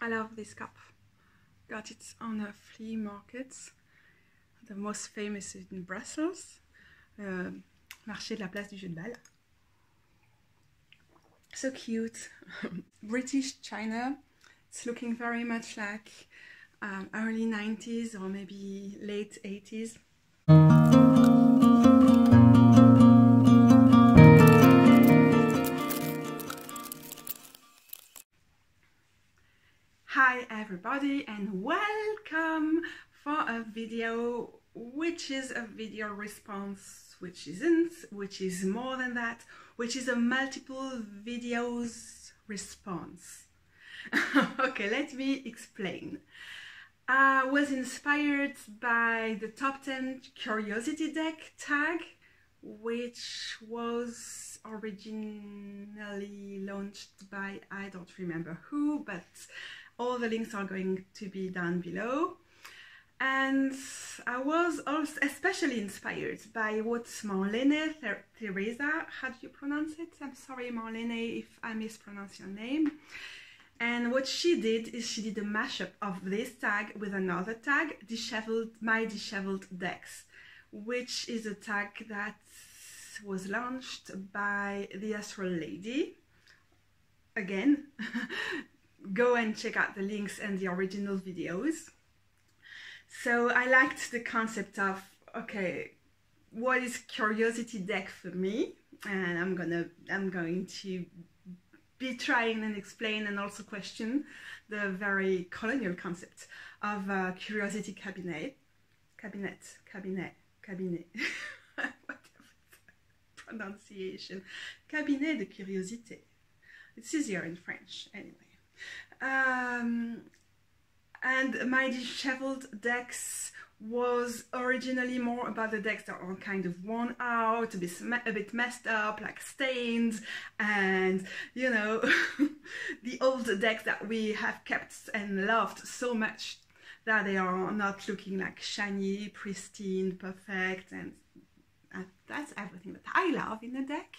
I love this cup. Got it on a flea market. The most famous is in Brussels. Marché de la Place du Jeu de Balle. So cute. British China. It's looking very much like early 90s or maybe late 80s. Hi everybody and welcome for a video which is a video response, which isn't, which is more than that, which is a multiple videos response. Okay, let me explain. I was inspired by the top 10 curiosity deck tag, which was originally launched by I don't remember who, but all the links are going to be down below. And I was also especially inspired by what Marlene Teresa, how do you pronounce it? I'm sorry Marlene if I mispronounce your name. And what she did is she did a mashup of this tag with another tag, Disheveled, mydisheveleddecks, which is a tag that was launched by the Astral Lady. Again, go and check out the links and the original videos. So I liked the concept of, okay, what is curiosity deck for me? And I'm going to be trying and explain and also question the very colonial concept of curiosity cabinet, whatever pronunciation, cabinet de curiosité. It's easier in French anyway. And my disheveled decks was originally more about the decks that are kind of worn out, a bit messed up, like stains, and you know, the old decks that we have kept and loved so much that they are not looking like shiny, pristine, perfect, and that's everything that I love in a deck.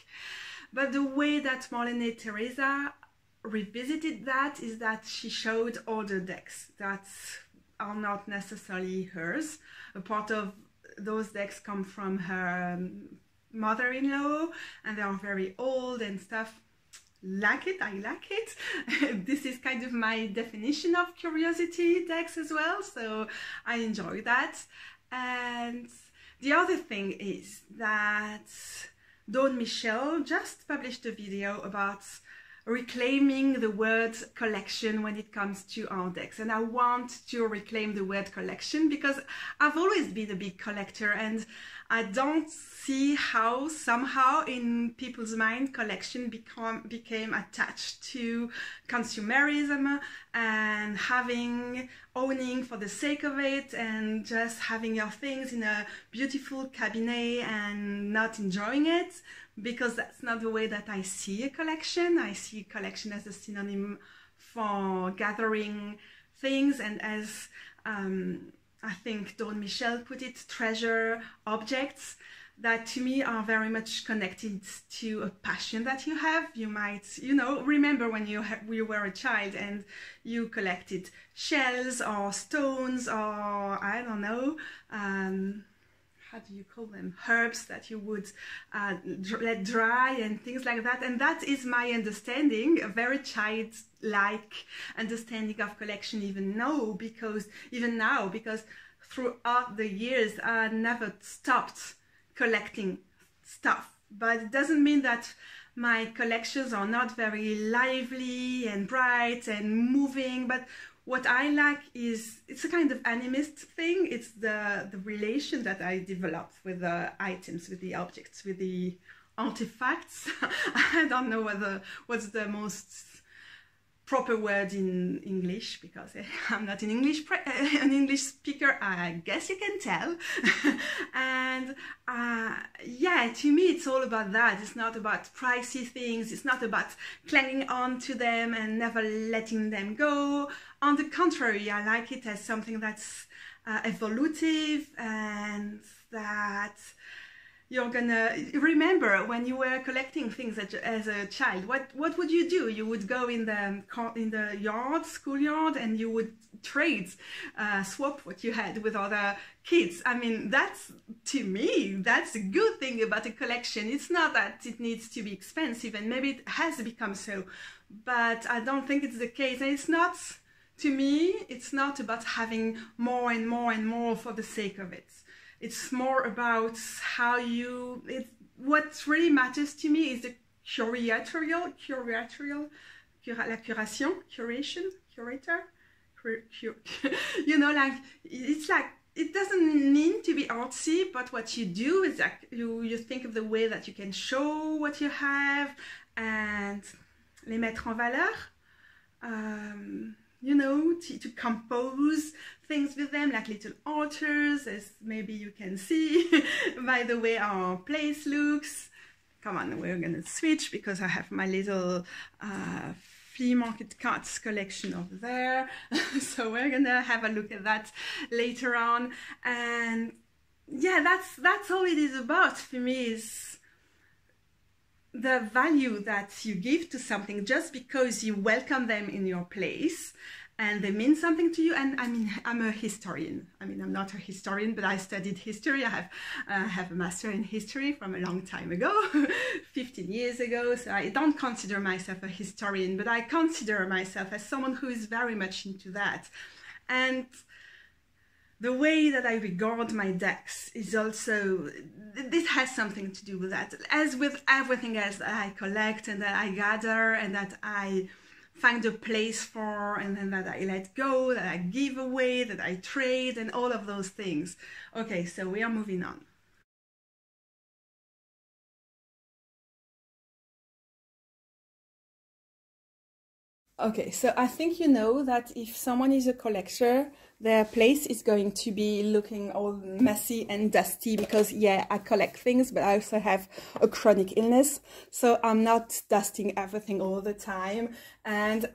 But the way that Marlene Teresa revisited that is that she showed older decks that are not necessarily hers. A part of those decks come from her mother-in-law and they are very old and stuff. Like it, I like it. This is kind of my definition of curiosity decks as well, so I enjoy that. And the other thing is that Dawn Michelle just published a video about reclaiming the word collection when it comes to our decks, and I want to reclaim the word collection because I've always been a big collector and I don't see how somehow in people's mind collection became attached to consumerism and owning for the sake of it and just having your things in a beautiful cabinet and not enjoying it, because that's not the way that I see a collection. I see a collection as a synonym for gathering things and as I think Dawn Michelle put it, treasure objects that to me are very much connected to a passion that you have. You might, you know, remember when you were a child and you collected shells or stones or I don't know, how do you call them, herbs that you would let dry and things like that. And that is my understanding, a very childlike understanding of collection even now, because throughout the years I never stopped collecting stuff. But it doesn't mean that my collections are not very lively and bright and moving, but what I like is, it's a kind of animist thing. It's the relation that I developed with the items, with the objects, with the artifacts. I don't know what's the most proper word in English, because I'm not an English speaker, I guess you can tell. And yeah, to me it's all about that. It's not about pricey things, it's not about clinging on to them and never letting them go. On the contrary, I like it as something that's evolutive and that you're gonna remember when you were collecting things as a child. What would you do? You would go in the yard, schoolyard, and you would trade, swap what you had with other kids. I mean, that's, to me, that's a good thing about a collection. It's not that it needs to be expensive, and maybe it has become so, but I don't think it's the case. And it's not, to me, it's not about having more and more and more for the sake of it. It's more about how you, what really matters to me is the curator, you know, like, it's like, it doesn't need to be artsy, but what you do is like, you think of the way that you can show what you have and les mettre en valeur. You know, to compose things with them, like little altars, as maybe you can see by the way our place looks. Come on, we're gonna switch because I have my little flea market cards collection over there. So we're gonna have a look at that later on. And yeah, that's all it is about for me, is the value that you give to something just because you welcome them in your place and they mean something to you. And I mean, I'm a historian. I mean, I'm not a historian, but I studied history. I have a master in history from a long time ago, 15 years ago. So I don't consider myself a historian, but I consider myself as someone who is very much into that. And the way that I regard my decks is also, this has something to do with that. As with everything else that I collect and that I gather and that I find a place for, and then that I let go, that I give away, that I trade, and all of those things. Okay, so we are moving on. Okay, so I think you know that if someone is a collector, their place is going to be looking all messy and dusty because, yeah, I collect things, but I also have a chronic illness. So I'm not dusting everything all the time. And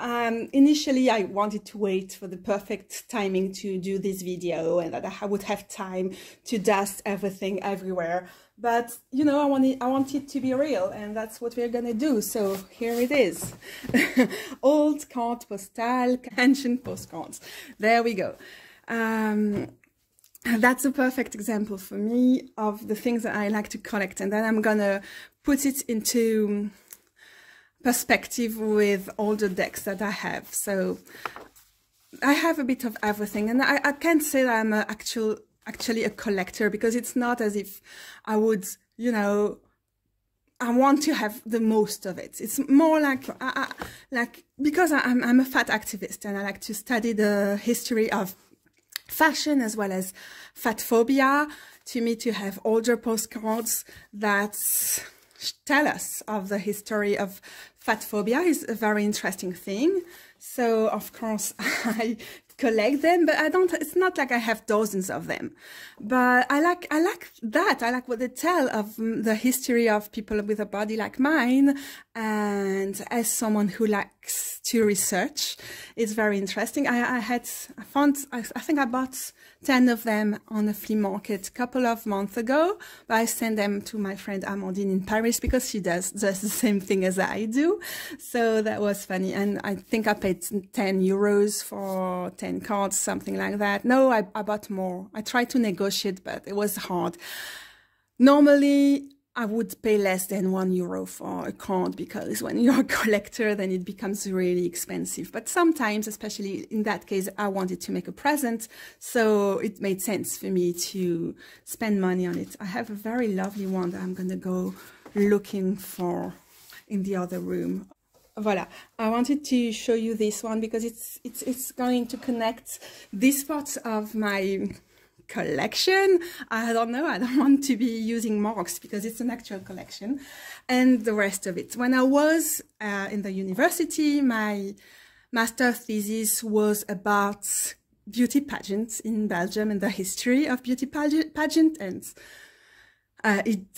initially I wanted to wait for the perfect timing to do this video and that I would have time to dust everything everywhere. But, you know, I want it to be real, and that's what we're gonna do. So here it is. Old carte postale, ancient postcards. There we go. That's a perfect example for me of the things that I like to collect. And then I'm gonna put it into perspective with all the decks that I have. So I have a bit of everything, and I can't say that I'm actually a collector, because it's not as if I would, you know, I want to have the most of it. It's more like, because I'm a fat activist and I like to study the history of fashion as well as fat phobia. To me, to have older postcards that tell us of the history of fat phobia is a very interesting thing. So of course I collect them, but I don't, it's not like I have dozens of them, but I like that. I like what they tell of the history of people with a body like mine. And as someone who likes to research, it's very interesting. I think I bought 10 of them on a flea market a couple of months ago, but I sent them to my friend Amandine in Paris because she does just the same thing as I do. So that was funny. And I think I paid 10 euros for 10 cards, something like that. No, I bought more. I tried to negotiate, but it was hard. Normally, I would pay less than €1 for a card, because when you're a collector, then it becomes really expensive. But sometimes, especially in that case, I wanted to make a present, so it made sense for me to spend money on it. I have a very lovely one that I'm going to go looking for in the other room. Voilà, I wanted to show you this one because it's going to connect this part of my collection. I don't know, I don't want to be using marks because it's an actual collection, and the rest of it. When I was in the university, my master thesis was about beauty pageants in Belgium and the history of beauty pageant, and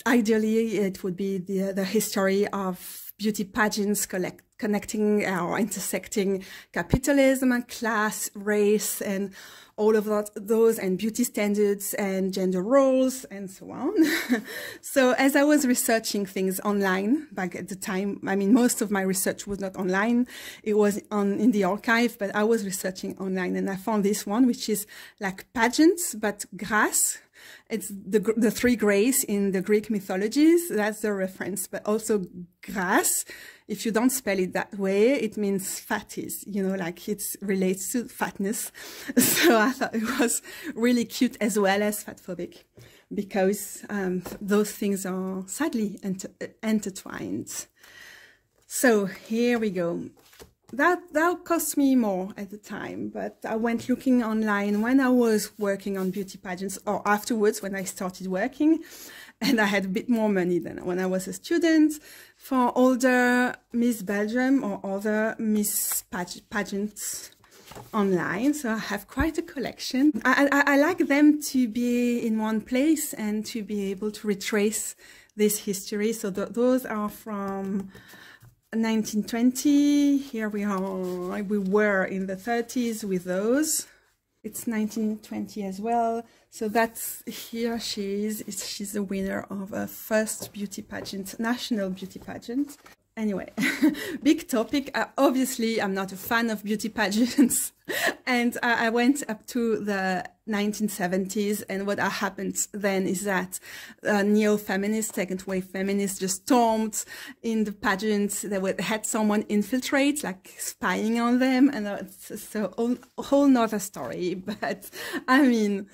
ideally it would be the history of beauty pageants connecting or intersecting capitalism and class, race, and all of those, and beauty standards and gender roles and so on. So as I was researching things online back at the time, I mean, most of my research was not online. It was in the archive, but I was researching online, and I found this one, which is like pageants, but grâce. It's the three graces in the Greek mythologies. That's the reference, but also grâce. If you don't spell it that way, it means fatties, you know, like it relates to fatness. So I thought it was really cute as well as fatphobic, because those things are sadly intertwined. So here we go. That cost me more at the time, but I went looking online when I was working on beauty pageants, or afterwards when I started working, and I had a bit more money than when I was a student, for older Miss Belgium or other Miss pageants online. So I have quite a collection. I like them to be in one place and to be able to retrace this history. So those are from 1920. Here we are. We were in the 30s with those. It's 1920 as well. So that's, here she is. She's the winner of a first beauty pageant, national beauty pageant. Anyway, big topic. Obviously, I'm not a fan of beauty pageants. And I went up to the 1970s, and what happened then is that neo-feminists, second-wave feminists just stormed in the pageants. They had someone infiltrate, like spying on them, and it's a whole nother story. But I mean,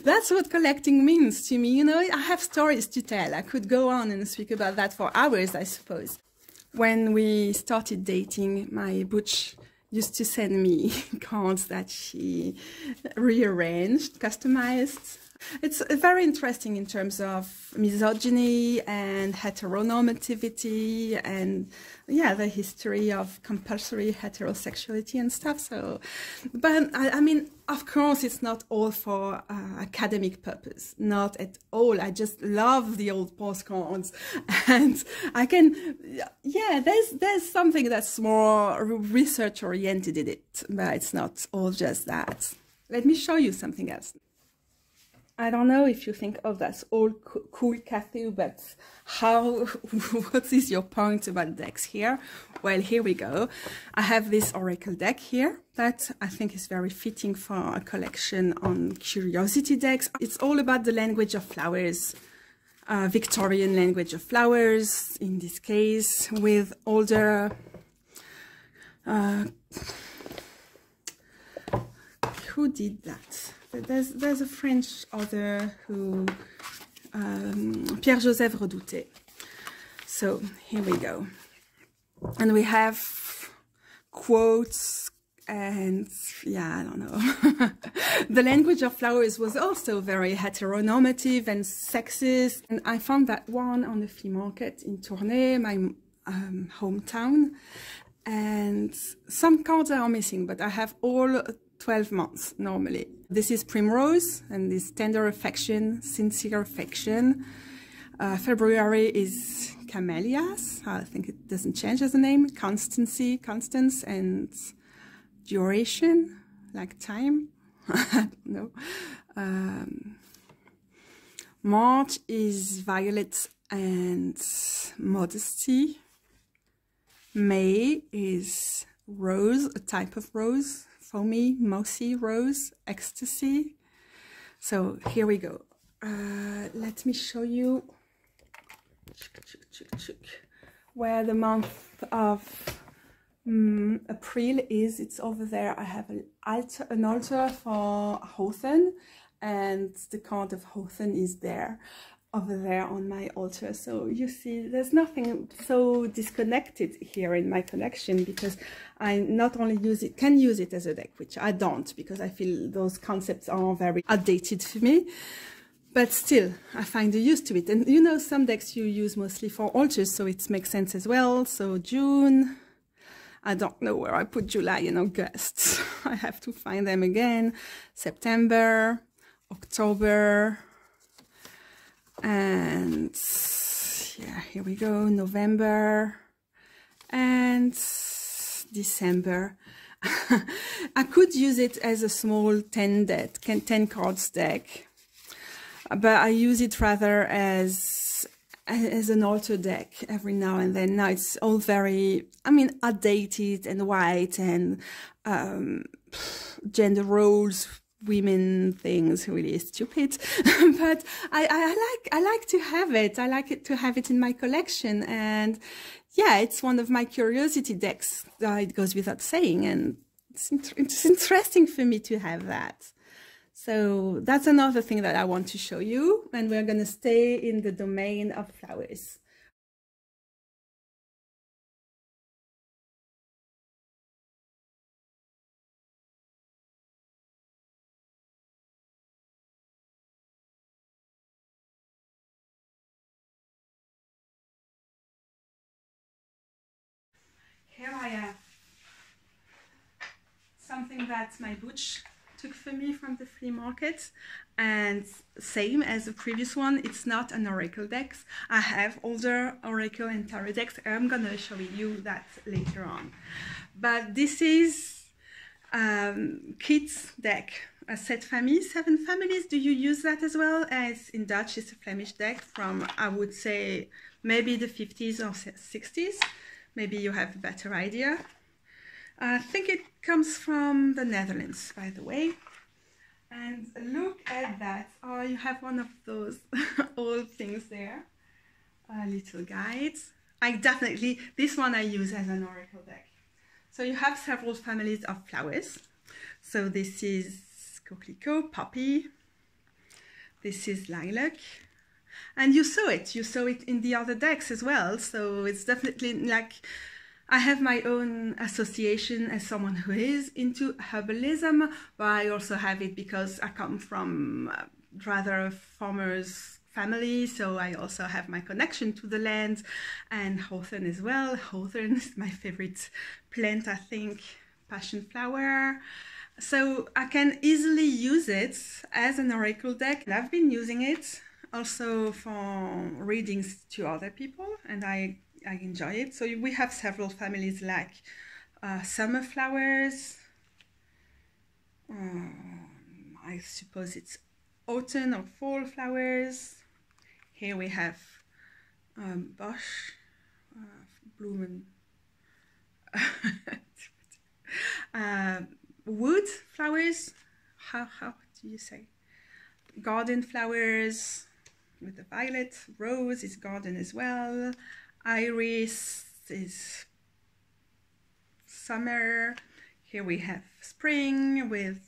that's what collecting means to me. You know, I have stories to tell. I could go on and speak about that for hours, I suppose. When we started dating, my butch used to send me cards that she rearranged, customized. It's very interesting in terms of misogyny and heteronormativity, and yeah, the history of compulsory heterosexuality and stuff. So, but I mean, of course, it's not all for academic purpose, not at all. I just love the old postcards, and I can, yeah, there's something that's more research oriented in it, but it's not all just that. Let me show you something else. I don't know if you think, oh, that's all cool, Kathy, but what is your point about decks here? Well, here we go. I have this oracle deck here that I think is very fitting for a collection on curiosity decks. It's all about the language of flowers, Victorian language of flowers, in this case, with older who did that? There's a French author who, Pierre-Joseph Redouté. So here we go. And we have quotes and, yeah, I don't know. The language of flowers was also very heteronormative and sexist. And I found that one on the flea market in Tournai, my hometown. And some cards are missing, but I have all 12 months normally. This is Primrose, and this tender affection, sincere affection. February is Camellias. I think it doesn't change as a name. Constancy, Constance, and duration, like time. I don't know. March is Violet and modesty. May is rose, a type of rose. Foamy, mossy rose, ecstasy. So here we go. Let me show you where the month of April is. It's over there. I have an altar for Hawthorne, and the card of Hawthorne is there, over there on my altar. So you see, there's nothing so disconnected here in my collection, because I not only can use it as a deck, which I don't, because I feel those concepts are very outdated for me, but still I find a use to it. And you know, some decks you use mostly for altars, so it makes sense as well. So June, I don't know where I put July and August. I have to find them again. September, October, and yeah, here we go, November and December. I could use it as a small 10 cards deck, but I use it rather as an altar deck every now and then. Now it's all very, I mean, outdated and white and gender roles, women things, really stupid. But I like to have it. I like it to have it in my collection, and yeah, it's one of my curiosity decks. It goes without saying, and it's interesting for me to have that. So that's another thing that I want to show you, and we're going to stay in the domain of flowers. Here I have something that my butch took for me from the flea market, and same as the previous one, it's not an oracle deck. I have older oracle and tarot decks. I'm gonna show you that later on. But this is Kitsch deck, a set familles, 7 families. Do you use that as well? As in Dutch, it's a Flemish deck from, I would say, maybe the 50s or 60s. Maybe you have a better idea. I think it comes from the Netherlands, by the way. And look at that. Oh, you have one of those old things there. A little guide. This one I use as an oracle deck. So you have several families of flowers. So this is coquelicot, poppy. This is lilac. And you saw it in the other decks as well. So it's definitely like, I have my own association as someone who is into herbalism, but I also have it because I come from rather farmers' family, so I also have my connection to the land, and hawthorn as well. Hawthorn is my favorite plant, I think, passion flower. So I can easily use it as an oracle deck. And I've been using it also for readings to other people, and I enjoy it. So we have several families like summer flowers. I suppose it's autumn or fall flowers. Here we have bush, bloemen, wood flowers. How do you say? Garden flowers with the violet. Rose is garden as well. Iris is summer. Here we have spring with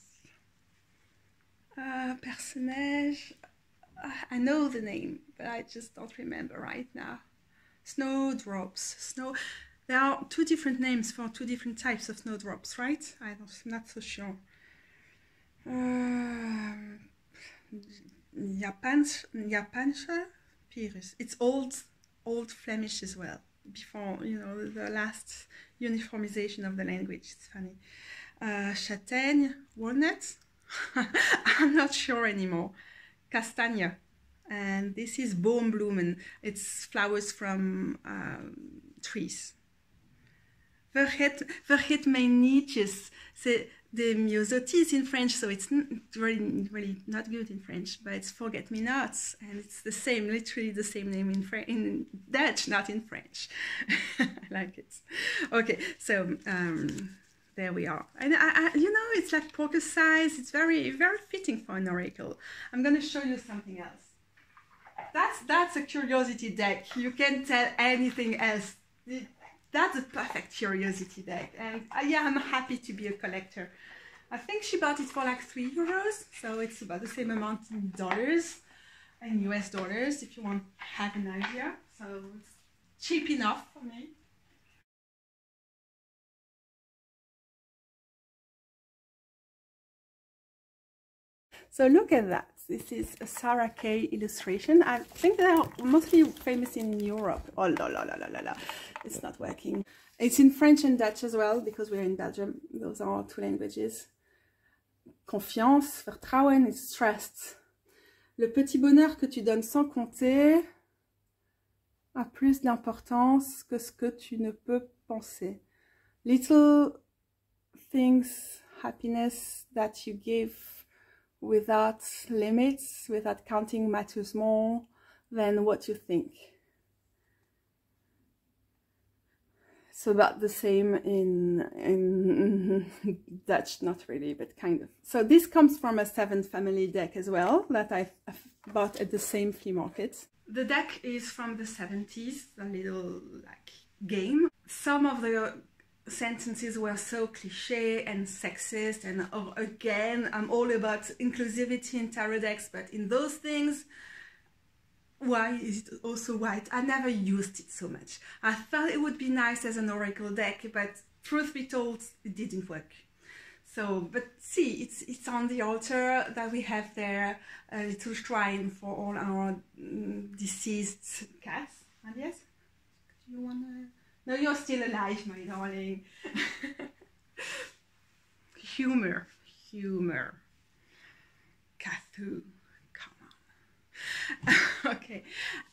personnage. I know the name, but I just don't remember right now. Snowdrops. There are 2 different names for 2 different types of snowdrops, right? I'm not so sure. Japansche Pyrus. It's old Flemish as well, before, you know, the last uniformization of the language. It's funny. Châtaigne, walnut. I'm not sure anymore. Castagne. And this is Boombloemen. It's flowers from trees. Vergeet mij nietjes. The myosotis in French, so it's really not good in French, but it's forget-me-nots, and it's the same, literally the same name in Dutch, not in French. I like it. Okay, so there we are. And you know, it's like poker size. It's very, very fitting for an oracle. I'm going to show you something else. That's a curiosity deck. You can't tell anything else. That's a perfect curiosity deck, and yeah, I'm happy to be a collector. I think she bought it for like €3, so it's about the same amount in dollars, in US dollars, if you want to have an idea. So it's cheap enough for me. So look at that. This is a Sarah Kay illustration. I think they are mostly famous in Europe. Oh la la la la la la. It's not working. It's in French and Dutch as well, because we're in Belgium. Those are our 2 languages. Confiance, vertrouwen, it's trust. Le petit bonheur que tu donnes sans compter a plus d'importance que ce que tu ne peux pensées. Little things, happiness that you give without limits, without counting matters more than what you think. So about the same in Dutch, not really, but kind of. So this comes from a 7 family deck as well that I've bought at the same flea market. The deck is from the 70s, a little like game. Some of the sentences were so cliche and sexist, and again, I'm all about inclusivity in tarot decks, but in those things, why is it also white? I never used it so much. I thought it would be nice as an oracle deck, but truth be told, it didn't work. So, but see, it's on the altar that we have there, a little shrine for all our deceased cats. And yes, do you wanna? No, you're still alive, my darling. Humor. Cathu. Okay,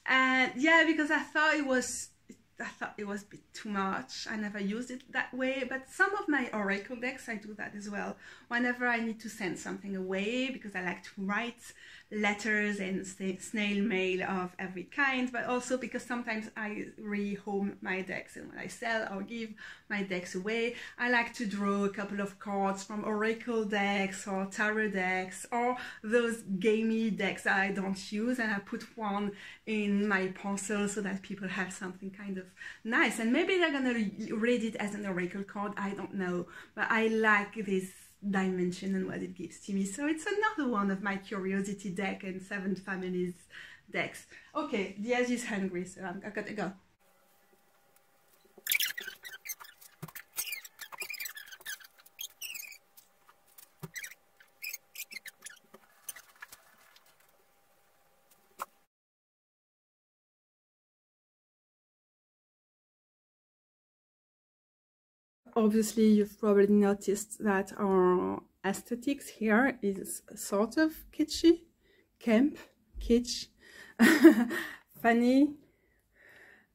and yeah, because I thought it was a bit too much. I never used it that way, but some of my oracle decks I do that as well. Whenever I need to send something away, because I like to write letters and snail mail of every kind, but also because sometimes I rehome my decks, and when I sell or give my decks away, I like to draw a couple of cards from oracle decks or tarot decks or those gamey decks I don't use, and I put one in my parcel so that people have something kind of nice, and maybe they're gonna read it as an oracle card, I don't know, but I like this dimension and what it gives to me. So it's another one of my curiosity deck and 7 families decks. Okay, Diaz is hungry, so I gotta go. Obviously, you've probably noticed that our aesthetics here is sort of kitschy, camp, kitsch, funny,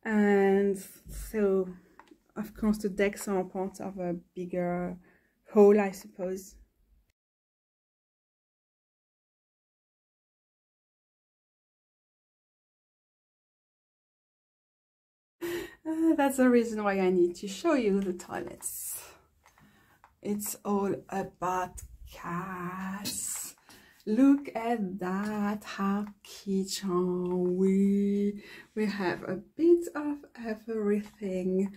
and so of course the decks are part of a bigger whole, I suppose. That's the reason why I need to show you the toilets. It's all about cats. Look at that, how kitsch are we? We have a bit of everything.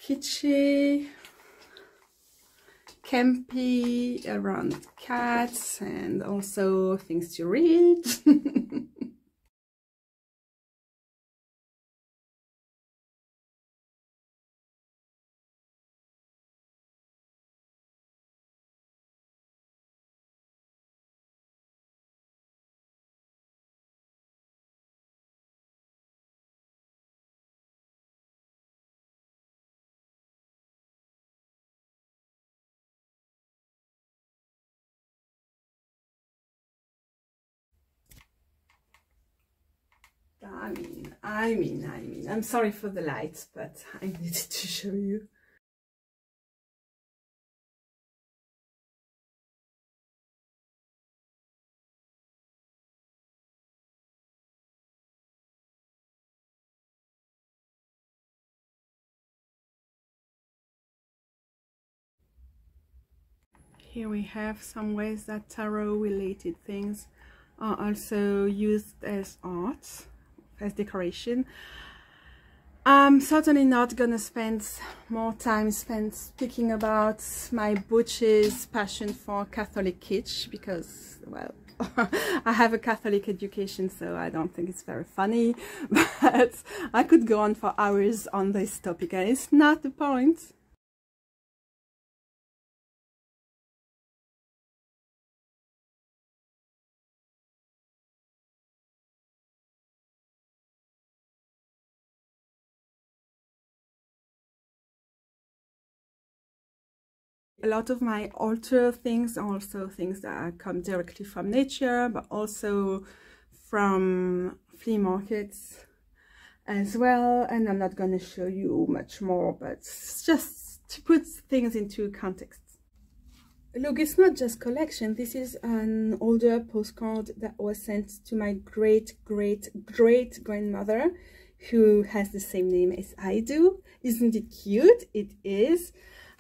Kitschy, campy around cats, and also things to read. I mean, I'm sorry for the lights, but I needed to show you. Here we have some ways that tarot related things are also used as art, as decoration. I'm certainly not gonna spend more time speaking about my butch's passion for Catholic kitsch, because, well, I have a Catholic education, so I don't think it's very funny, but I could go on for hours on this topic, and it's not the point. A lot of my altar things are also things that come directly from nature, but also from flea markets as well, and I'm not going to show you much more, but just to put things into context. Look, it's not just collection. This is an older postcard that was sent to my great-great-great-grandmother, who has the same name as I do. Isn't it cute? It is.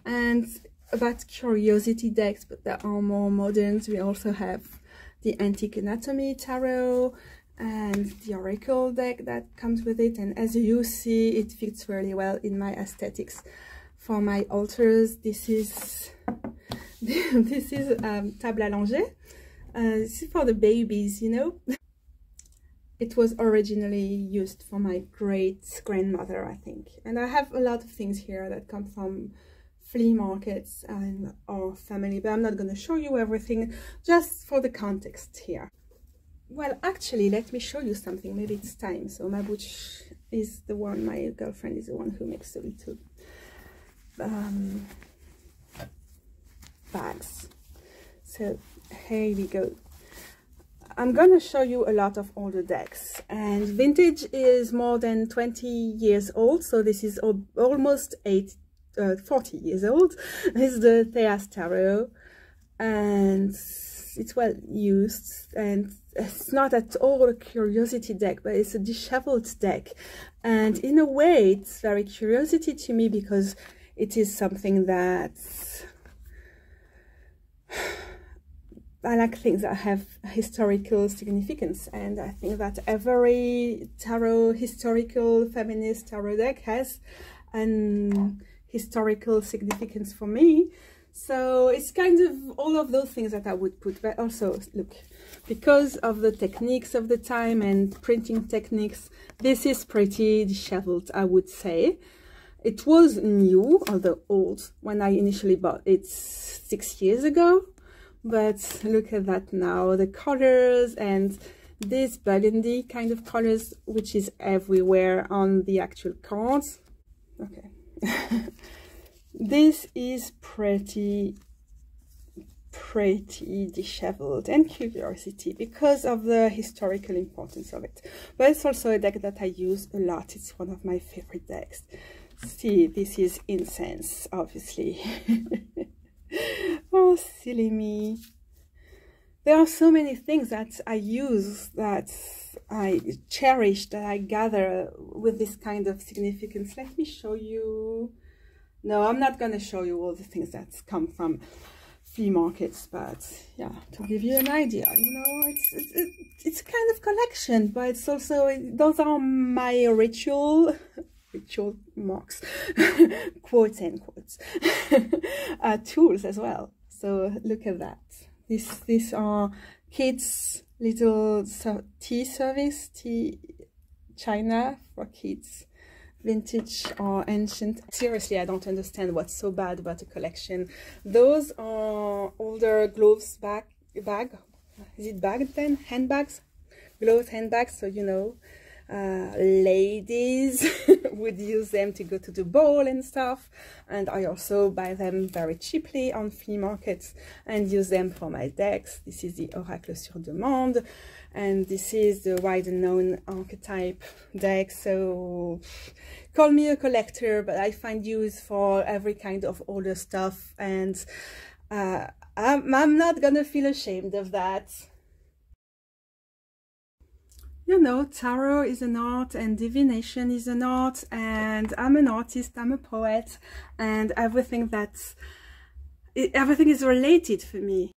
And about curiosity decks, but that are more modern. We also have the Antique Anatomy Tarot and the Oracle deck that comes with it. And as you see, it fits really well in my aesthetics for my altars. This is this is table à langer. This is for the babies, you know. It was originally used for my great-grandmother, I think. And I have a lot of things here that come from flea markets and our family, but I'm not going to show you everything, just for the context here. Well, actually, let me show you something. Maybe it's time. So my butch is the one, my girlfriend is the one who makes the little bags. So here we go. I'm going to show you a lot of older decks, and vintage is more than 20 years old, so this is almost 40 years old. This is the Theas Tarot, and it's well used, and it's not at all a curiosity deck, but it's a disheveled deck, and in a way it's very curiosity to me because it is something that I like things that have historical significance, and I think that every tarot, historical feminist tarot deck has an historical significance for me. So it's kind of all of those things that I would put, but also look, because of the techniques of the time and printing techniques, this is pretty disheveled, I would say. It was new, although old, when I initially bought it 6 years ago. But look at that now, the colors and this burgundy kind of colors, which is everywhere on the actual cards. Okay. This is pretty disheveled and curiosity because of the historical importance of it. But it's also a deck that I use a lot. It's one of my favorite decks. See, this is incense, obviously. Oh, silly me. There are so many things that I use, that I cherish, that I gather with this kind of significance. Let me show you. No, I'm not going to show you all the things that come from flea markets, but yeah, to give you an idea, you know, it's kind of collection, but it's also, those are my ritual marks, quotes and quotes, tools as well. So look at that. These are kids' little tea service, tea china for kids, vintage or ancient. Seriously, I don't understand what's so bad about a collection. Those are older gloves bag. Is it bag then? Handbags? Gloves, handbags, so you know. Ladies would use them to go to the ball and stuff, and I also buy them very cheaply on flea markets and use them for my decks. This is the Oracle sur demande, and this is the widely known archetype deck. So call me a collector, but I find use for every kind of older stuff, and I'm not gonna feel ashamed of that. You know, tarot is an art and divination is an art, and I'm an artist, I'm a poet, and everything is related for me.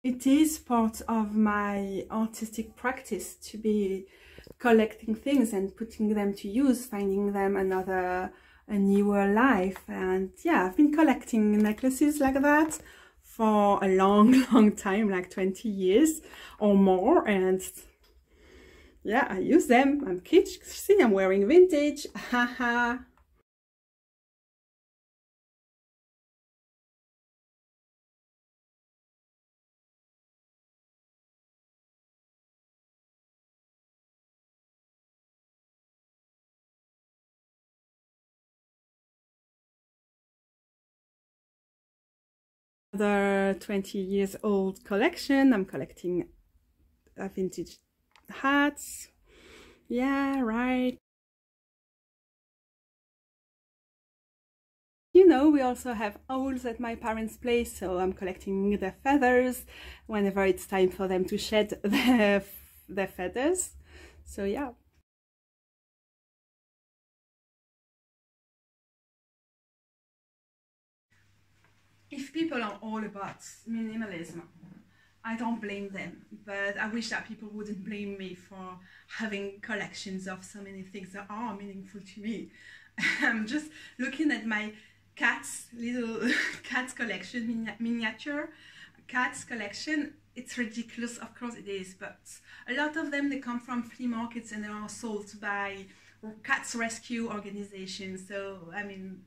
It is part of my artistic practice to be collecting things and putting them to use, finding them a newer life. And yeah, I've been collecting necklaces like that for a long time, like 20 years or more, and yeah, I use them. I'm kitsch. See, I'm wearing vintage. Haha. Another 20 years old collection. I'm collecting vintage hats. Yeah, right. You know, we also have owls at my parents' place, so I'm collecting their feathers whenever it's time for them to shed their feathers. So yeah. If people are all about minimalism, I don't blame them, but I wish that people wouldn't blame me for having collections of so many things that are meaningful to me. I'm just looking at my little cats collection, miniature cats collection. It's ridiculous, of course it is, but a lot of them, they come from flea markets and they are sold by cats rescue organizations. So I mean,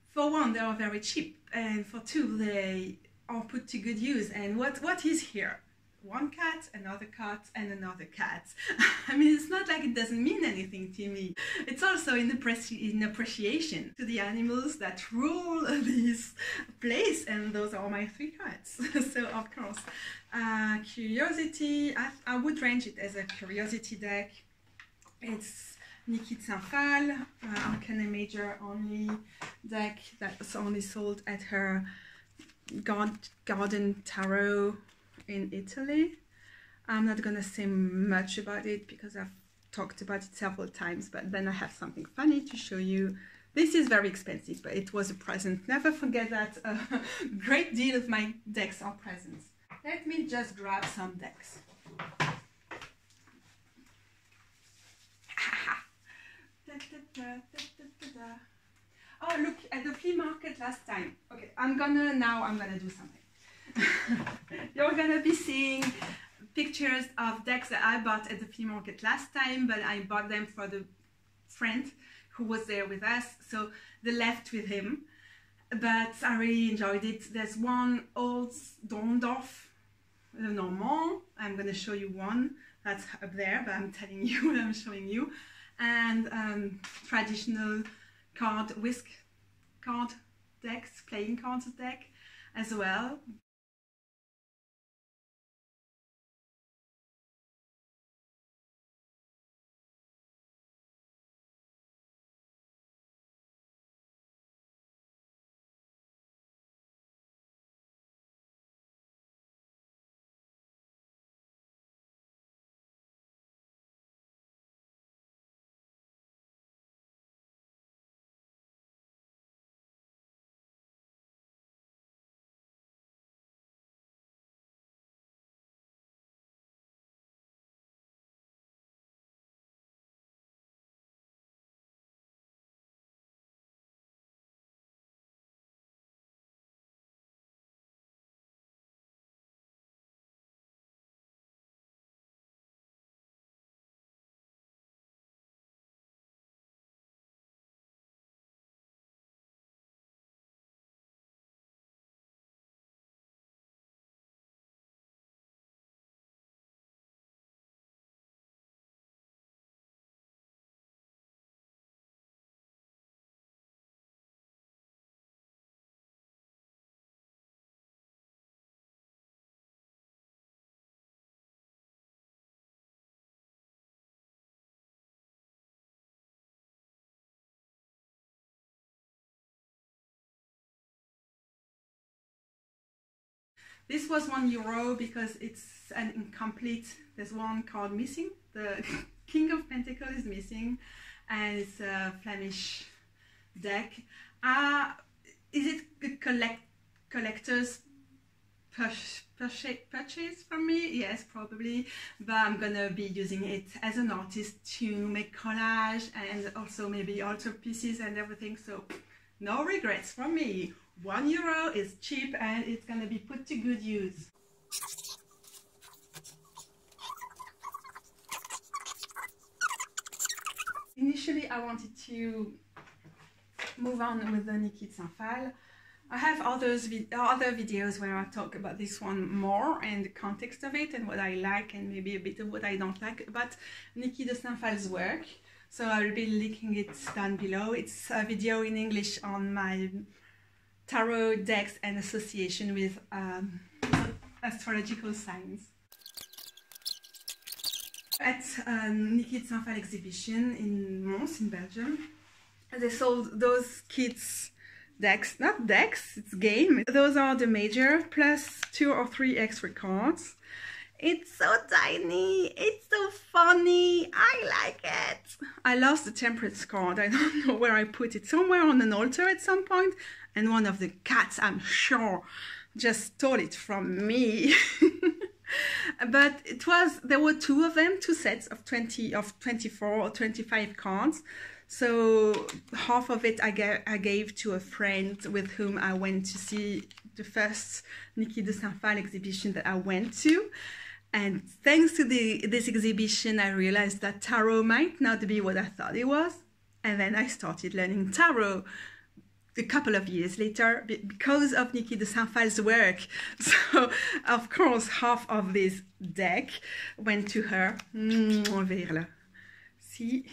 for one, they are very cheap, and for two, they are put to good use. And what is here? One cat, another cat, and another cat. I mean, it's not like it doesn't mean anything to me. It's also in appreciation to the animals that rule this place, and those are my 3 cats. So of course, curiosity, I would range it as a curiosity deck. It's Disheveled, Arcana Major only deck that's only sold at her garden tarot in Italy. I'm not gonna say much about it because I've talked about it several times, but then I have something funny to show you. This is very expensive, but it was a present. Never forget that a great deal of my decks are presents. Let me just grab some decks. Oh, look, at the flea market last time. Okay, I'm gonna do something. You're gonna be seeing pictures of decks that I bought at the flea market last time, but I bought them for the friend who was there with us, so they left with him. But I really enjoyed it. There's one old Dondorf, Lenormand. I'm gonna show you one that's up there, but I'm telling you what I'm showing you. And traditional card decks, playing cards deck as well. This was €1 because it's an incomplete. There's one card missing. The King of Pentacles is missing, and it's a Flemish deck. Is it a collector's purchase from me? Yes, probably, but I'm gonna be using it as an artist to make collage and also maybe altar pieces and everything, so no regrets from me. €1 is cheap and it's gonna be put to good use. Initially I wanted to move on with the Disheveled. I have other videos where I talk about this one more and the context of it and what I like and maybe a bit of what I don't like about Disheveled's work. So I will be linking it down below. It's a video in English on my tarot decks and association with astrological signs. At Niki de Saint-Phal exhibition in Mons in Belgium, they sold those kids decks, not decks, it's game. Those are the major plus 2 or 3 extra cards. It's so tiny, it's so funny, I like it. I lost the Temperance card, I don't know where I put it, somewhere on an altar at some point, and one of the cats, I'm sure, just stole it from me. But there were 2 of them, 2 sets of 24 or 25 cards. So half of it I gave to a friend with whom I went to see the first Niki de Saint-Phal exhibition that I went to. And thanks to this exhibition, I realized that tarot might not be what I thought it was. And then I started learning tarot a couple of years later because of Niki de Saint-Phal's work. So, of course, half of this deck went to her. See?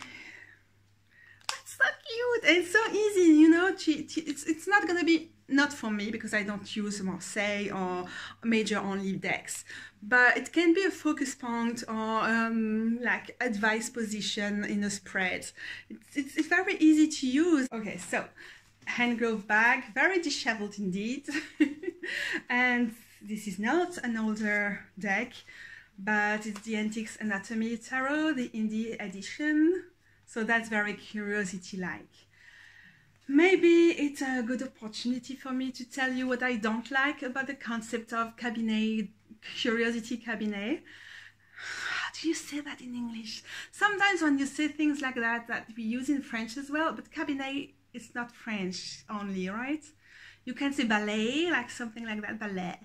So cute and so easy, you know. It's not gonna be, not for me because I don't use Marseille or major only decks, but it can be a focus point or like advice position in a spread. It's very easy to use. Okay, so hand glove bag, very disheveled indeed. And this is not an older deck, but it's the Antiques Anatomy Tarot, the indie edition. So that's very curiosity-like. Maybe it's a good opportunity for me to tell you what I don't like about the concept of cabinet, curiosity cabinet. How do you say that in English? Sometimes when you say things like that we use in French as well, but cabinet is not French only, right? You can say ballet, like something like that, ballet.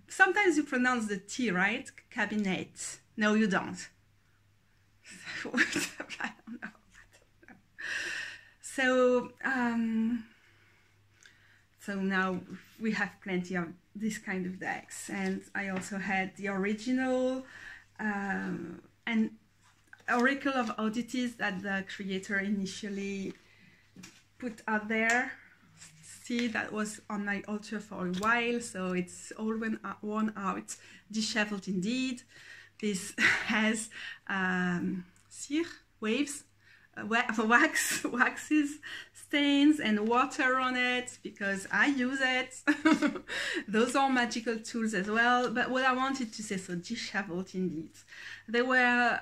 Sometimes you pronounce the T, right? Cabinet. No, you don't. I don't know. So now we have plenty of this kind of decks, and I also had the original and Oracle of Oddities that the creator initially put out there. See, that was on my altar for a while, so it's all worn out, disheveled indeed. This has waves, waxes, stains and water on it because I use it. Those are magical tools as well. But what I wanted to say, so disheveled indeed. There were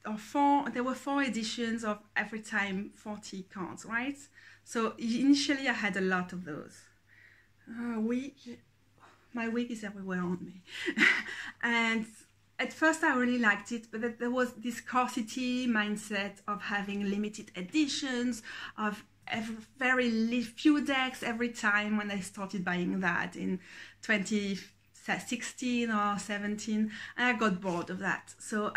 4 editions of every time 40 cards, right? So initially I had a lot of those. My wig is everywhere on me. And at first I really liked it, but there was this scarcity mindset of having limited editions, of very few decks every time when I started buying that in 2016 or 17, and I got bored of that. So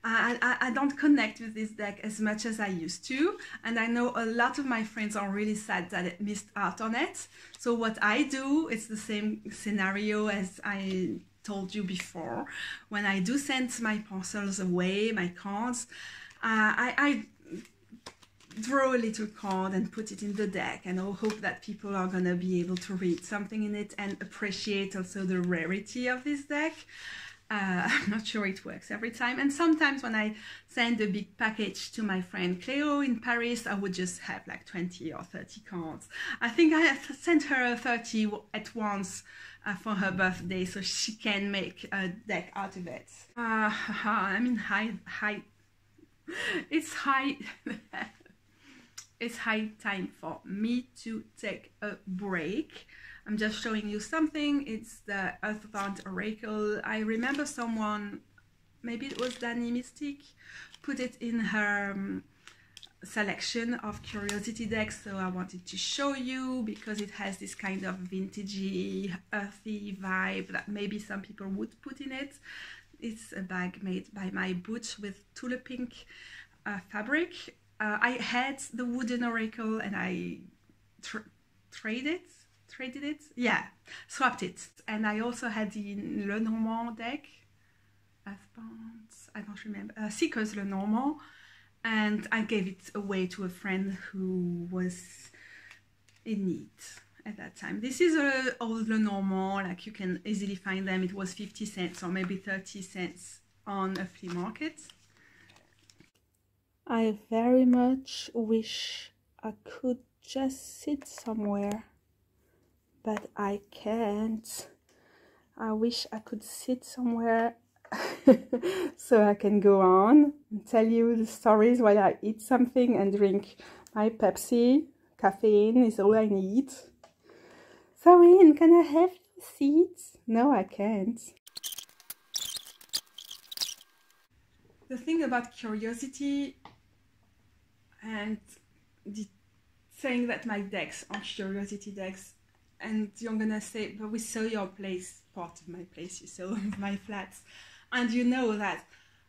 I don't connect with this deck as much as I used to, and I know a lot of my friends are really sad that it missed out on it. So what I do, it's the same scenario as I told you before. When I do send my parcels away, my cards, I draw a little card and put it in the deck, and I'll hope that people are gonna be able to read something in it and appreciate also the rarity of this deck. I'm not sure it works every time, and sometimes when I send a big package to my friend Cleo in Paris, I would just have like 20 or 30 cards. I think I sent her 30 at once for her birthday, so she can make a deck out of it. I mean, it's high time for me to take a break. I'm just showing you something. It's the Earthbound Oracle. I remember someone, maybe it was Danny Mystic, put it in her selection of curiosity decks, so I wanted to show you because it has this kind of vintagey, earthy vibe that maybe some people would put in it. It's a bag made by my boots with tulip pink fabric. I had the wooden oracle and I traded it, yeah, swapped it. And I also had the Lenormand deck, Earthbound, I don't remember, Seekers Lenormand, and I gave it away to a friend who was in need at that time. This is a old Lenormand, like you can easily find them. It was 50 cents or maybe 30 cents on a flea market. I very much wish I could just sit somewhere, but I can't. I wish I could sit somewhere so I can go on and tell you the stories while I eat something and drink my Pepsi. Caffeine is all I need. Sorry, can I have a seat? No, I can't. The thing about curiosity and saying that my decks are curiosity decks, and you're gonna say, but we saw your place, part of my place, you saw my flats, and you know that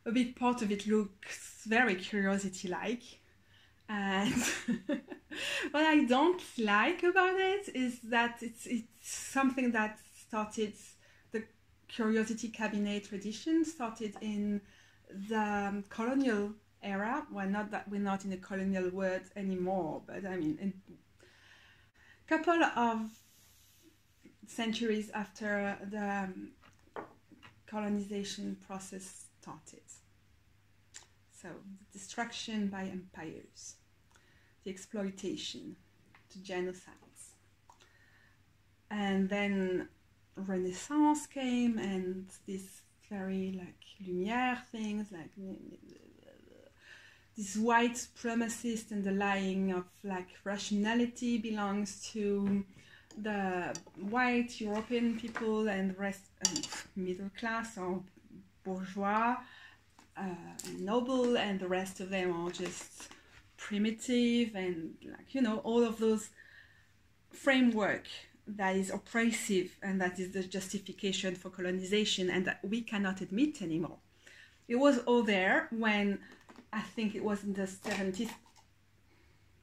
a big part of it looks very curiosity-like. And what I don't like about it is that it's something that started, the curiosity cabinet tradition started in the colonial era. Well, not that we're not in the colonial world anymore, but I mean, a couple of centuries after the colonization process started. So, the destruction by empires, the exploitation, the genocides. And then Renaissance came, and this very like Lumière things, like this white supremacist underlying of like rationality belongs to the white European people, and the rest middle class or bourgeois, noble, and the rest of them are just primitive, and like, you know, all of those framework that is oppressive and that is the justification for colonization and that we cannot admit anymore. It was all there when I think it was in the 70s.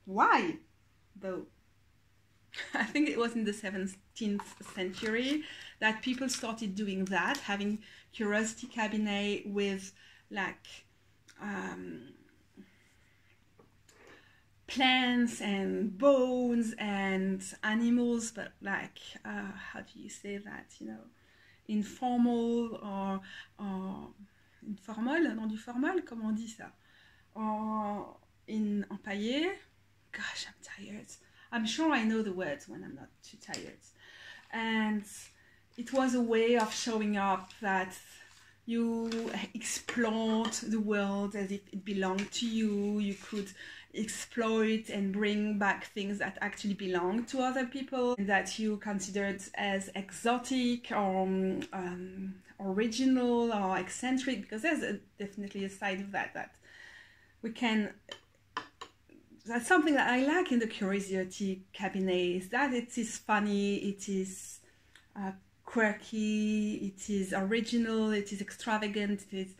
Why though? I think it was in the 17th century that people started doing that, having curiosity cabinet with like plants and bones and animals, but like how do you say that, you know, informal or informal, non du formal, comment on dit ça, or in empaillé. Gosh, I'm tired. I'm sure I know the words when I'm not too tired. And it was a way of showing up that you explored the world as if it belonged to you. You could exploit and bring back things that actually belong to other people, that you considered as exotic or original or eccentric, because there's definitely a side of that we can. That's something that I like in the curiosity cabinet, is that it is funny, it is quirky, it is original, it is extravagant, it is,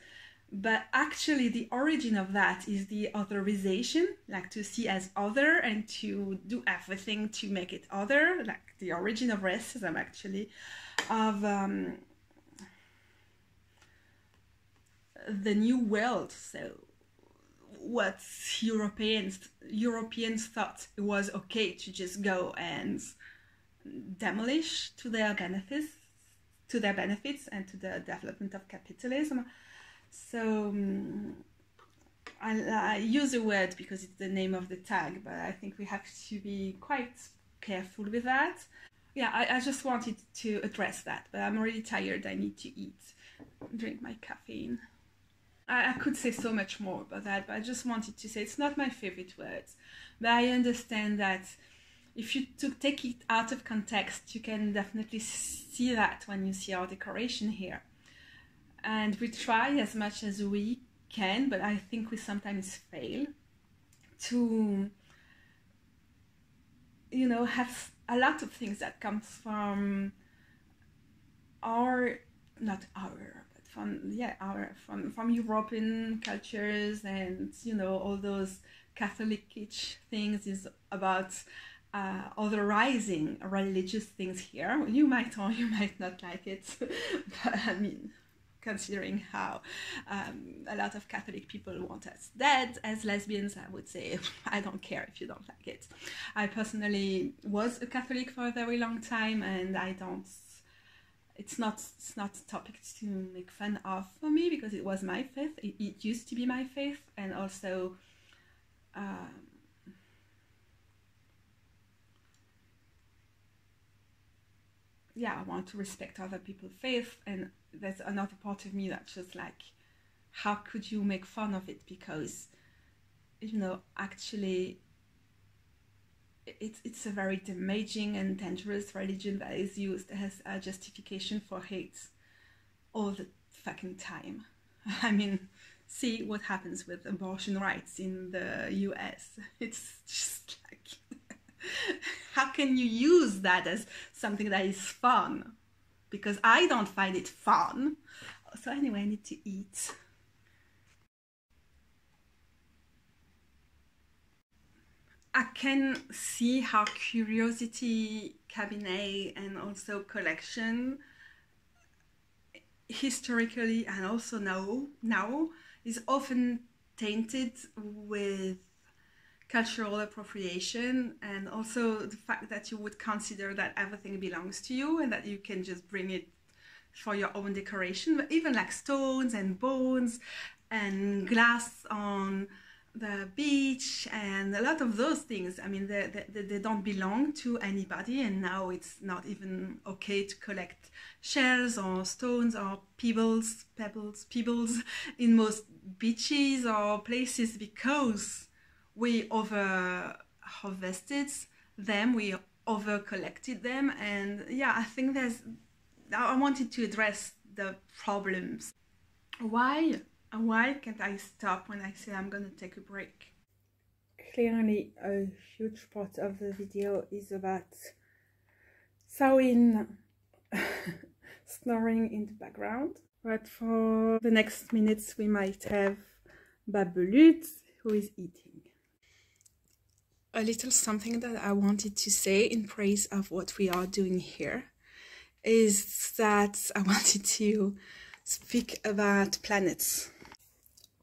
but actually the origin of that is the otherization, like to see as other and to do everything to make it other, like the origin of racism actually, of the new world. So what Europeans thought it was okay to just go and demolish to their benefits and to the development of capitalism. So I use the word because it's the name of the tag, but I think we have to be quite careful with that. Yeah, I just wanted to address that, but I'm already tired. I need to eat, drink my caffeine. I could say so much more about that, but I just wanted to say it's not my favorite words. But I understand that if you take it out of context, you can definitely see that when you see our decoration here. And we try as much as we can, but I think we sometimes fail to, you know, have a lot of things that comes from our, not our, from European cultures, and you know, all those Catholic Kitsch things is about otherizing religious things here. You might or you might not like it, but I mean, considering how a lot of Catholic people want us dead. As lesbians, I would say, I don't care if you don't like it. I personally was a Catholic for a very long time, and I don't, it's not a topic to make fun of for me, because it was my faith. It used to be my faith, and also yeah, I want to respect other people's faith, and there's another part of me that's just like, how could you make fun of it? Because, you know, actually it's a very damaging and dangerous religion that is used as a justification for hate all the fucking time. I mean, see what happens with abortion rights in the US. It's just like, how can you use that as something that is fun? Because I don't find it fun. So anyway, I need to eat. I can see how curiosity cabinet and also collection, historically and also now is often tainted with cultural appropriation, and also the fact that you would consider that everything belongs to you and that you can just bring it for your own decoration. But even like stones and bones and glass on the beach and a lot of those things, I mean, they don't belong to anybody, and now it's not even okay to collect shells or stones or pebbles in most beaches or places, because we over harvested them, we over collected them. And yeah, I think I wanted to address the problems. Why can't I stop when I say I'm gonna take a break? Clearly a huge part of the video is about Sawin snoring in the background, but for the next minutes we might have Babelut, who is eating. A little something that I wanted to say in praise of what we are doing here is that I wanted to speak about planets.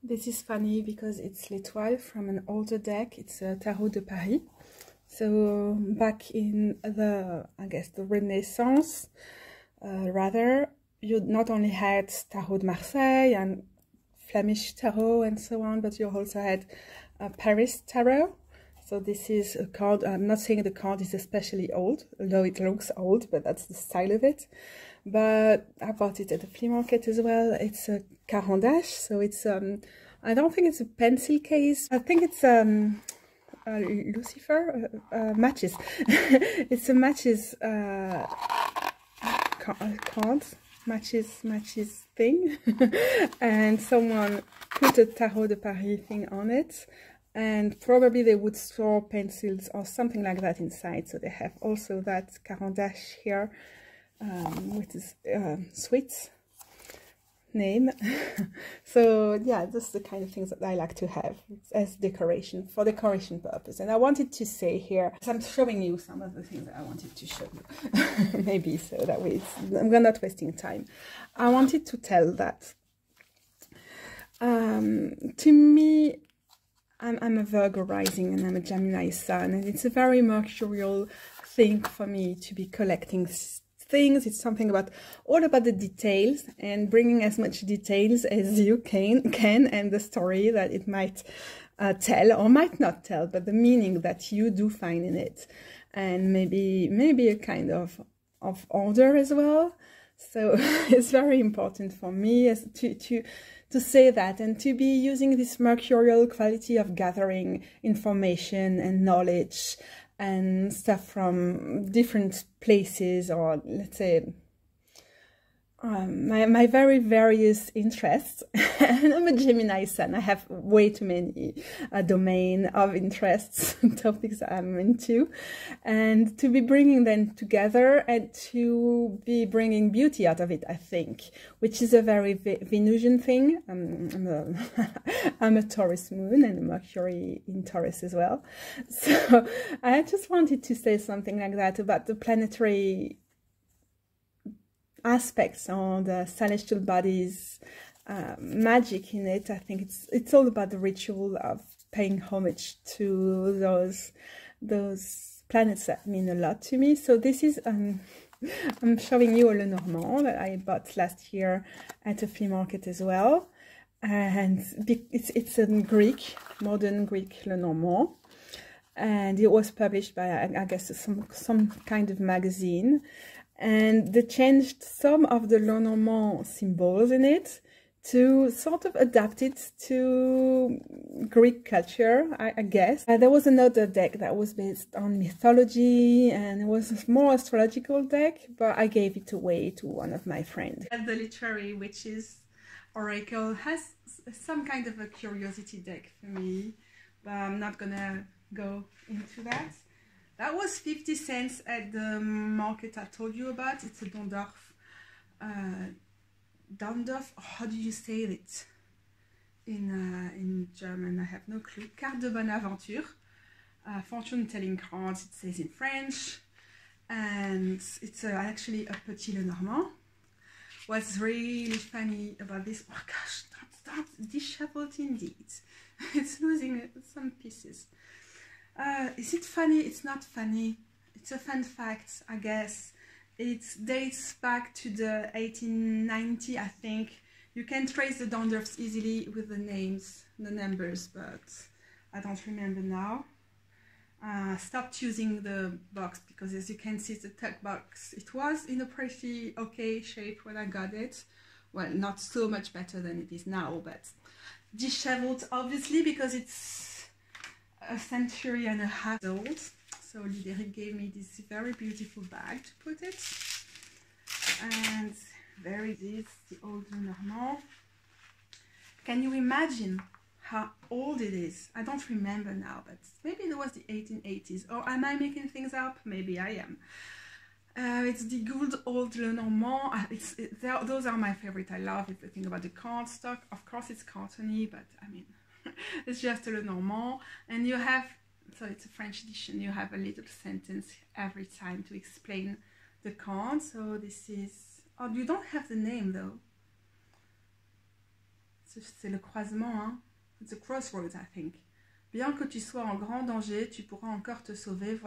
This is funny because it's L'Étoile from an older deck. It's a Tarot de Paris. So back in the, I guess, the Renaissance, rather, you not only had Tarot de Marseille and Flemish Tarot and so on, but you also had Paris Tarot. So this is a card. I'm not saying the card is especially old, although it looks old, but that's the style of it. But I bought it at the flea market as well. It's a carandache, so it's I don't think it's a pencil case. I think it's Lucifer matches. It's a matches card, matches thing, and someone put a Tarot de Paris thing on it. And probably they would store pencils or something like that inside. So they have also that carandache here, which is sweet name. So yeah, that's the kind of things that I like to have as decoration, for decoration purpose. And I wanted to say here, as I'm showing you some of the things that I wanted to show you, maybe so that way I'm not wasting time. I wanted to tell that to me, I'm a Virgo rising and I'm a Gemini sun, and it's a very mercurial thing for me to be collecting things. It's something all about the details and bringing as much details as you can and the story that it might tell or might not tell, but the meaning that you do find in it, and maybe a kind of order as well. So it's very important for me as to say that, and to be using this mercurial quality of gathering information and knowledge and stuff from different places, or let's say my very various interests. And I'm a Gemini sun. I have way too many domain of interests and topics I'm into, and to be bringing them together and to be bringing beauty out of it, I think, which is a very Venusian thing. I'm a Taurus moon and a Mercury in Taurus as well. So I just wanted to say something like that about the planetary aspects on the celestial bodies, magic in it. I think it's all about the ritual of paying homage to those planets that mean a lot to me. So this is I'm showing you a Lenormand that I bought last year at a flea market as well, and it's a modern Greek Lenormand, and it was published by, I guess, some kind of magazine, and they changed some of the Lenormand symbols in it to sort of adapt it to Greek culture, I guess. There was another deck that was based on mythology, and it was a more astrological deck, but I gave it away to one of my friends. And the literary, which is Oracle, has some kind of a curiosity deck for me, but I'm not gonna go into that. That was 50 cents at the market I told you about. It's a Dondorf. Dondorf, how do you say it in German? I have no clue. Carte de bonne aventure, fortune telling cards, it says in French, and it's actually a Petit Lenormand. What's really funny about this, oh gosh, stop, disheveled indeed. It's losing some pieces. Is it funny? It's not funny. It's a fun fact, I guess. It dates back to the 1890, I think. You can trace the Dondorfs easily with the names, the numbers, but I don't remember now. Stopped using the box because, as you can see, the tuck box, it was in a pretty okay shape when I got it. Well, not so much better than it is now, but disheveled, obviously, because it's a century and a half old. So leerrijk gave me this very beautiful bag to put it, and there it is, the old Lenormand. Can you imagine how old it is? I don't remember now, but maybe it was the 1880s, or am I making things up? Maybe I am. It's the good old Lenormand. Those are my favorite. I love everything about the cardstock. Of course it's cartony, but I mean, it's just a Lenormand, and you have, so it's a French edition, you have a little sentence every time to explain the card. So this is, oh, you don't have the name though. C'est le croisement, hein? It's a crossroads, I think. Bien que tu sois en grand danger, tu pourras encore te sauver.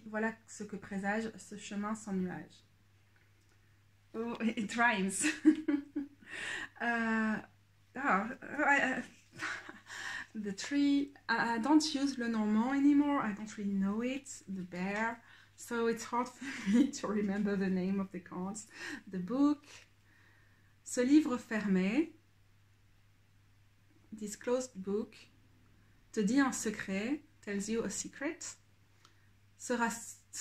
Voilà ce que présage ce chemin sans nuage. Oh, it rhymes. The tree, I don't use Lenormand anymore, I don't really know it, the bear, so it's hard for me to remember the name of the cards. The book, ce livre fermé, this closed book, te dit un secret, tells you a secret, se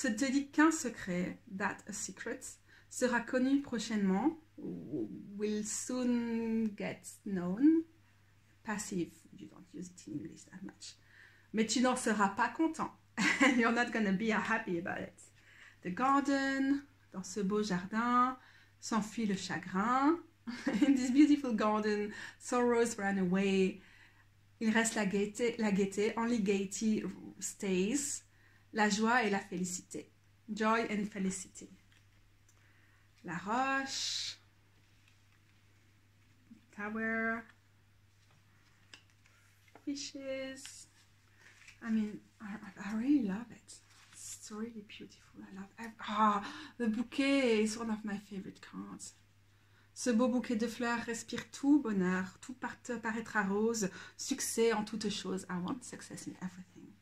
te dit qu'un secret, that a secret, sera connu prochainement, will soon get known, passive, you don't use it in English that much. Mais tu n'en seras pas content. And you're not gonna be happy about it. The garden, dans ce beau jardin, s'enfuit le chagrin. In this beautiful garden, sorrows ran away. Il reste la gaieté, only gaiety stays. La joie et la félicité. Joy and felicity. La roche. Tower. Fishes. I mean, I really love it. It's really beautiful. I love the bouquet is one of my favorite cards. Ce beau bouquet de fleurs respire tout bonheur, tout paraîtra rose, succès en toutes choses. I want success in everything.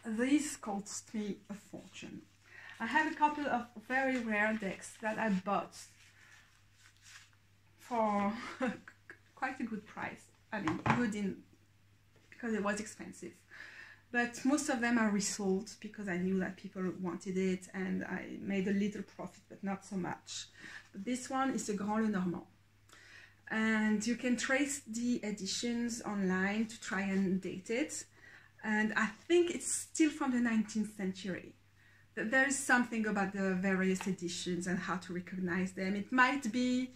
This cost me a fortune. I have a couple of very rare decks that I bought for quite a good price. I mean, good because it was expensive. But most of them are resold because I knew that people wanted it, and I made a little profit, but not so much. But this one is a Grand Lenormand. And you can trace the editions online to try and date it. And I think it's still from the 19th century. There is something about the various editions and how to recognize them. It might be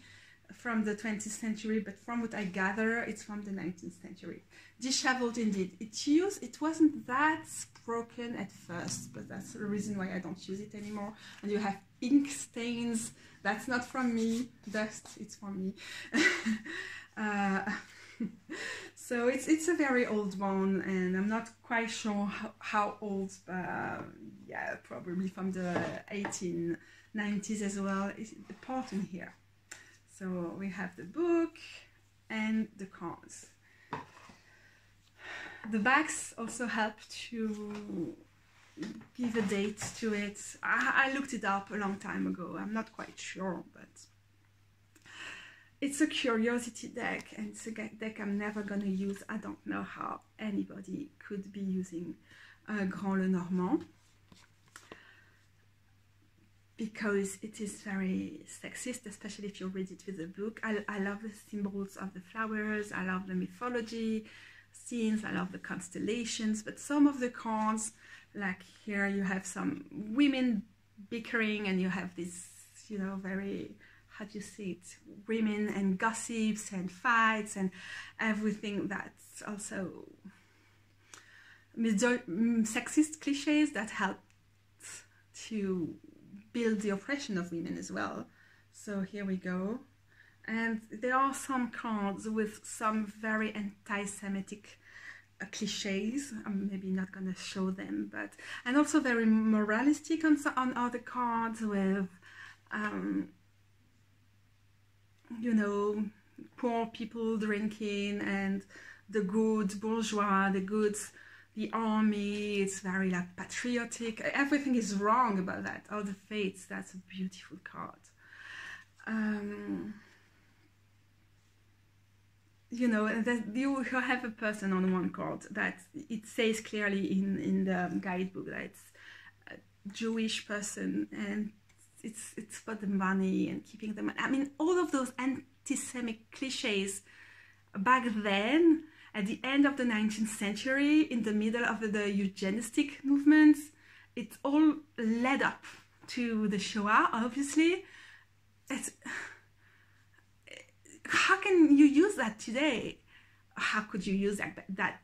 from the 20th century, but from what I gather, it's from the 19th century. Disheveled indeed. It wasn't that broken at first, but that's the reason why I don't use it anymore. And you have ink stains. That's not from me. Dust, it's from me. So it's a very old one, and I'm not quite sure how old, but yeah, probably from the 1890s as well. It's important here. So we have the book and the cards. The backs also help to give a date to it. I looked it up a long time ago. I'm not quite sure, but it's a curiosity deck, and it's a deck I'm never gonna use. I don't know how anybody could be using Grand Lenormand, because it is very sexist, especially if you read it with a book. I love the symbols of the flowers, I love the mythology scenes, I love the constellations, but some of the cards, like here you have some women bickering, and you have this, you know, very, how do you say it, women and gossips and fights and everything that's also sexist cliches that help to build the oppression of women as well. So here we go. And there are some cards with some very anti-Semitic cliches. I'm maybe not going to show them, but, and also very moralistic on other cards with, you know, poor people drinking and the good bourgeois, the army. It's very like patriotic. Everything is wrong about that. All the fates. That's a beautiful card. You know, that you have a person on one card that it says clearly in the guidebook that it's a Jewish person, and it's for the money and keeping the money. I mean, all of those anti-Semitic cliches back then, at the end of the 19th century, in the middle of the eugenistic movements, it all led up to the Shoah, obviously. How can you use that today? How could you use that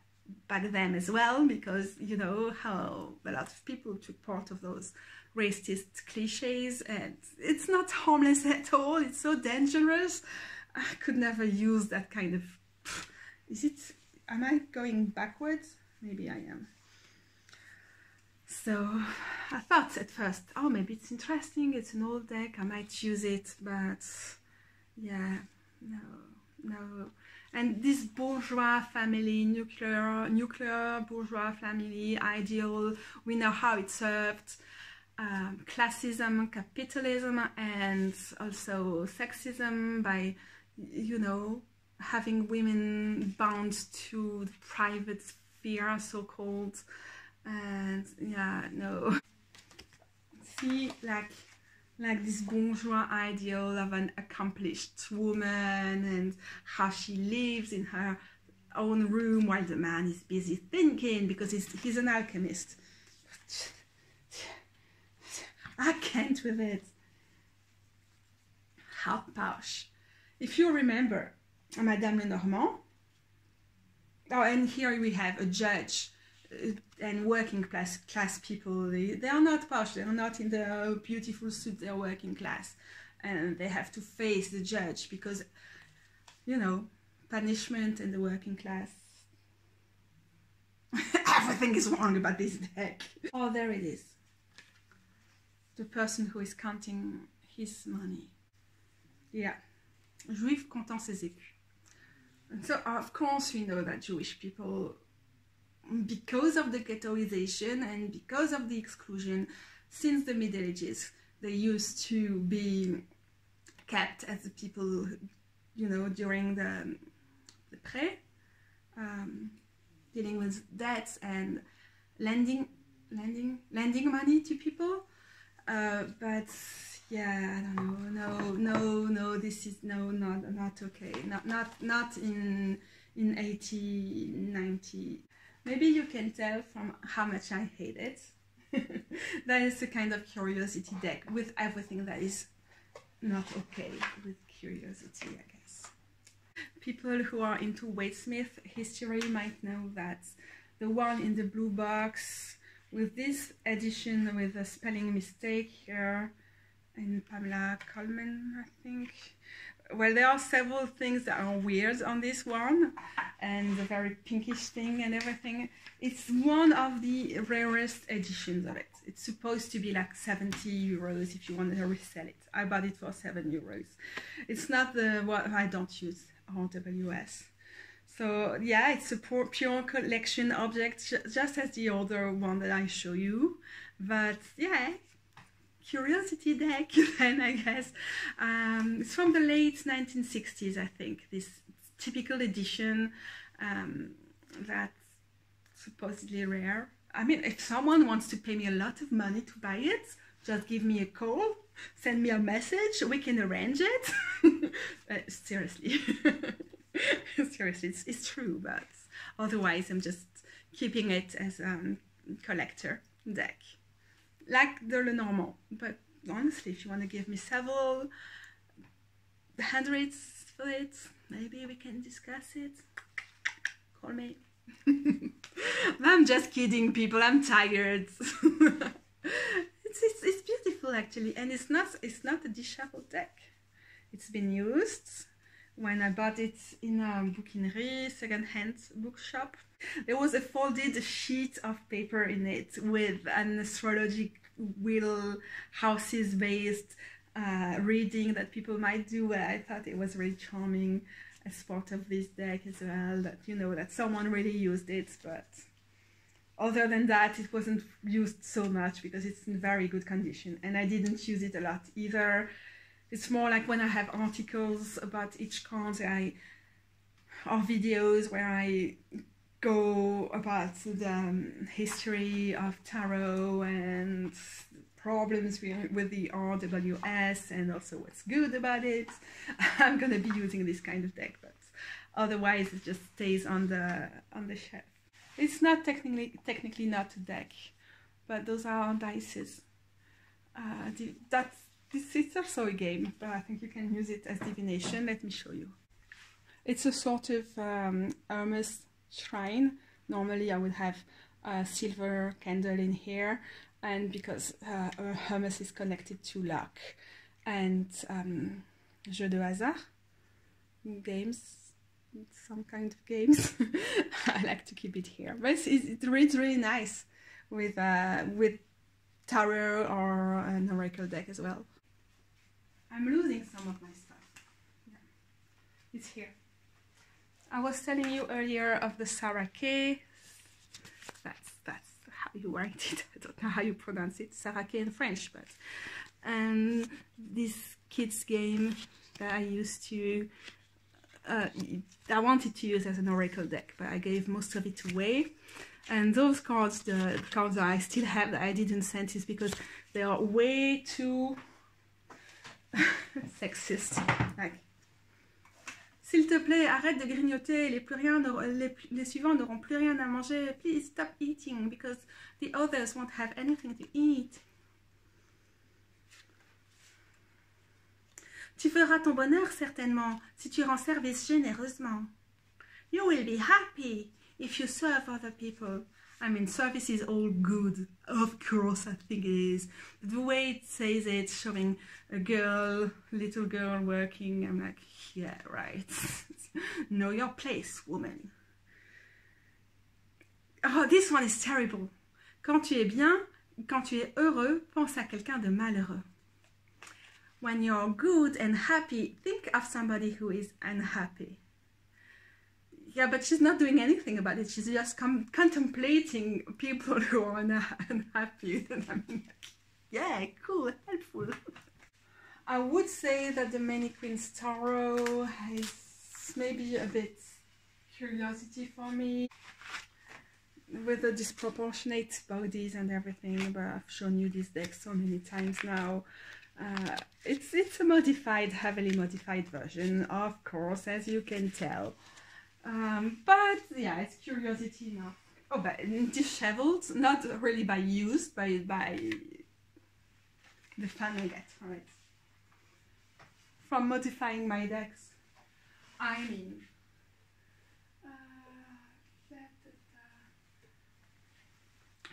back then as well? Because, you know, how a lot of people took part of those racist cliches, and it's not harmless at all. It's so dangerous. I could never use that kind of... Am I going backwards? Maybe I am. So I thought at first, oh, maybe it's interesting, it's an old deck, I might use it, but yeah, no. And this bourgeois family, nuclear bourgeois family ideal, we know how it served classism, capitalism, and also sexism by, you know, having women bound to the private sphere, so-called. And yeah, no. See, like this bourgeois ideal of an accomplished woman and how she lives in her own room while the man is busy thinking because he's an alchemist. I can't with it. How posh. If you remember Madame Lenormand, oh, and here we have a judge and working class people. They are not posh, they are not in the beautiful suit, they are working class, and they have to face the judge because, you know, punishment and the working class. Everything is wrong about this deck. Oh, there it is. The person who is counting his money. Yeah. Juif comptant ses écus. And so, of course, we know that Jewish people, because of the ghettoization and because of the exclusion since the Middle Ages, they used to be kept as the people, you know, during the prêt, dealing with debts and lending money to people. But yeah, I don't know. No, this is not okay. Not in 1890. Maybe you can tell from how much I hate it. That is a kind of curiosity deck with everything that is not okay with curiosity, I guess. People who are into Waite-Smith history might know that the one in the blue box with this edition with a spelling mistake here, and Pamela Coleman, I think. Well, there are several things that are weird on this one, and a very pinkish thing and everything. It's one of the rarest editions of it. It's supposed to be like 70 euros if you want to resell it. I bought it for 7 euros. It's not the one I don't use, RWS. So yeah, it's a pure collection object, just as the other one that I show you. But yeah, curiosity deck then, I guess. It's from the late 1960s, I think, this typical edition that's supposedly rare. I mean, if someone wants to pay me a lot of money to buy it, just give me a call, send me a message, we can arrange it. Seriously. Seriously, it's true, but otherwise I'm just keeping it as a collector deck. Like the Lenormand, but honestly, if you want to give me several hundreds for it, maybe we can discuss it. Call me. I'm just kidding, people. I'm tired. It's beautiful actually, and it's not a disheveled deck. It's been used. When I bought it in a bouquinerie, second-hand bookshop, there was a folded sheet of paper in it with an astrology wheel houses based reading that people might do. I thought it was really charming as part of this deck as well, that you know that someone really used it, but other than that it wasn't used so much because it's in very good condition, and I didn't use it a lot either. It's more like when I have articles about each card or videos where I go about the history of tarot and problems with the RWS and also what's good about it. I'm gonna be using this kind of deck, but otherwise it just stays on the shelf. It's not technically not a deck, but those are dices. This is also a game, but I think you can use it as divination. Let me show you. It's a sort of Hermes shrine. Normally I would have a silver candle in here, and because Hermes is connected to luck and jeu de hasard, games, some kind of games. I like to keep it here, but it reads really nice with tarot or an oracle deck as well. I'm losing some of my stuff. Yeah. It's here. I was telling you earlier of the Sarake. That's how you write it. I don't know how you pronounce it. Sarake in French, but this kids game that I used to I wanted to use as an oracle deck, but I gave most of it away. And those cards, the cards that I still have that I didn't send, is because they are way too sexiste. Like, s'il te plaît, arrête de grignoter, les suivants n'auront plus rien à manger. Please stop eating because the others won't have anything to eat. Tu feras ton bonheur certainement si tu rends service généreusement. You will be happy if you serve other people. I mean, service is all good. Of course, I think it is. The way it says it, showing a girl, little girl working, I'm like, yeah, right. Know your place, woman. Oh, this one is terrible. Quand tu es bien, quand tu es heureux, pense à quelqu'un de malheureux. When you're good and happy, think of somebody who is unhappy. Yeah, but she's not doing anything about it. She's just contemplating people who are unhappy. And I'm like, yeah, cool, helpful. I would say that the Many Queens Tarot is maybe a bit curiosity for me, with the disproportionate bodies and everything, but I've shown you this deck so many times now. It's a modified, heavily modified version, of course, as you can tell. But yeah, it's curiosity enough. Oh, but Disheveled, not really by use, by the fun I get from it. From modifying my decks. I mean,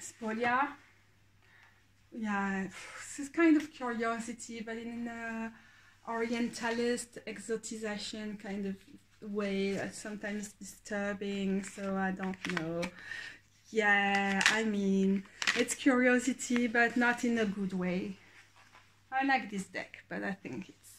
Spolia, yeah, this is kind of curiosity, but in a orientalist exoticization kind of way, sometimes disturbing, so I don't know. Yeah, I mean, it's curiosity, but not in a good way. I like this deck, but I think it's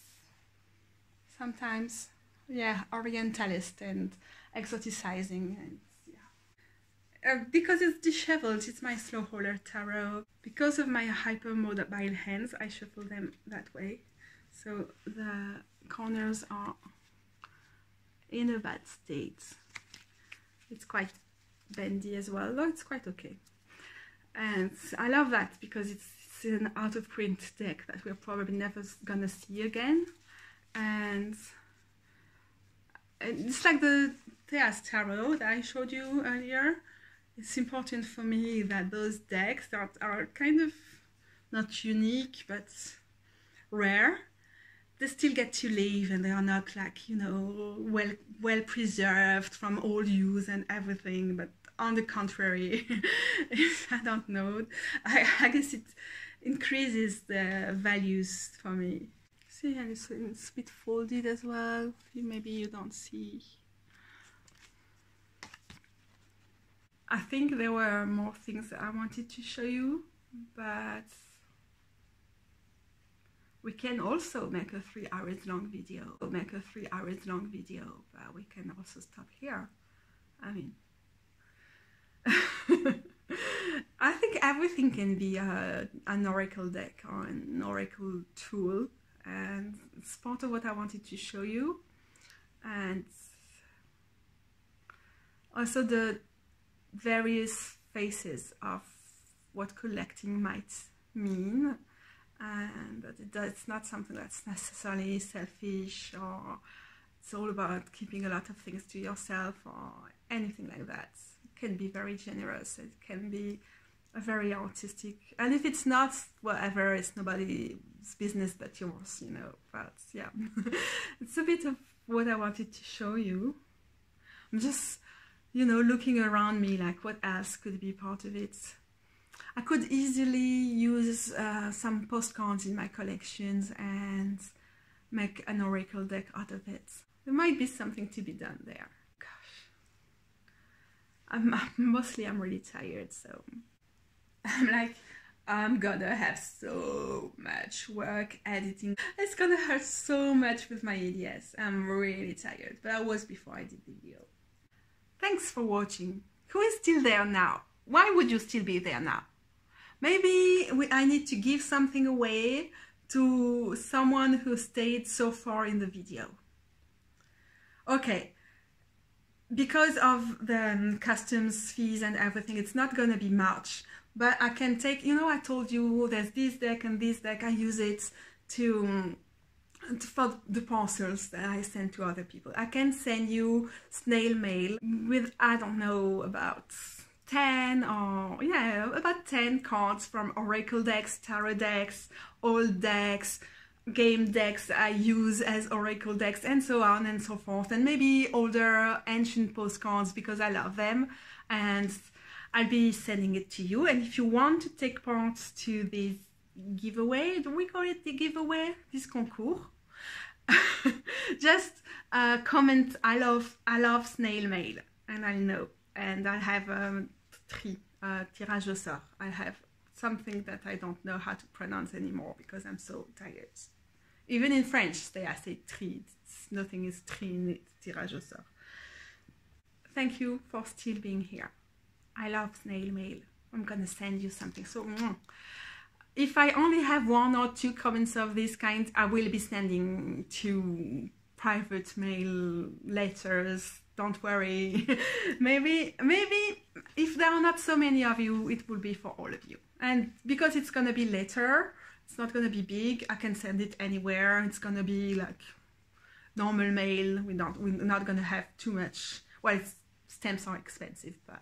sometimes, yeah, orientalist and exoticizing. And yeah. Because it's disheveled, it's my slow roller tarot. Because of my hypermobile hands, I shuffle them that way. So the corners are in a bad state. It's quite bendy as well, though it's quite okay. And I love that because it's an out of print deck that we're probably never gonna see again. And it's like the Theas tarot that I showed you earlier. It's important for me that those decks that are kind of not unique but rare, they still get to live, and they are not like, you know, well preserved from all use and everything, but on the contrary, I don't know, I guess it increases the values for me. See, and it's a bit folded as well, maybe you don't see. I think there were more things that I wanted to show you, but we can also make a 3 hours long video. But we can also stop here. I mean, I think everything can be an oracle deck or an oracle tool, and it's part of what I wanted to show you. And also the various phases of what collecting might mean, and that it's not something that's necessarily selfish, or it's all about keeping a lot of things to yourself or anything like that. It can be very generous, it can be very artistic, and if it's not, whatever, it's nobody's business but yours, you know. But yeah, it's a bit of what I wanted to show you. I'm just, you know, looking around me like what else could be part of it. I could easily use some postcards in my collections and make an oracle deck out of it. There might be something to be done there. Gosh, mostly I'm really tired, so I'm like, I'm gonna have so much work editing. It's gonna hurt so much with my ADS. I'm really tired, but I was before I did the video. Thanks for watching. Who is still there now? Why would you still be there now? Maybe I need to give something away to someone who stayed so far in the video. Okay, because of the customs fees and everything, it's not gonna be much, but I can take, you know, I told you there's this deck and this deck. I use it for the parcels that I send to other people. I can send you snail mail with, I don't know, about 10 or, yeah, about 10 cards from oracle decks, tarot decks, old decks, game decks I use as oracle decks, and so on and so forth, and maybe older ancient postcards because I love them, and I'll be sending it to you. And if you want to take part to this giveaway, do we call it the giveaway, this concours? Just comment I love snail mail, and I'll know, and I'll have tirage au sort. I have something that I don't know how to pronounce anymore because I'm so tired. Even in French, I say tri. Nothing is tri in it, tirage au sort. Thank you for still being here. I love snail mail. I'm gonna send you something. So if I only have 1 or 2 comments of this kind, I will be sending 2 private mail letters. Don't worry. maybe if there are not so many of you, it will be for all of you. And because it's gonna be later, it's not gonna be big, I can send it anywhere. It's gonna be like normal mail. We're not gonna have too much. Well, stamps are expensive, but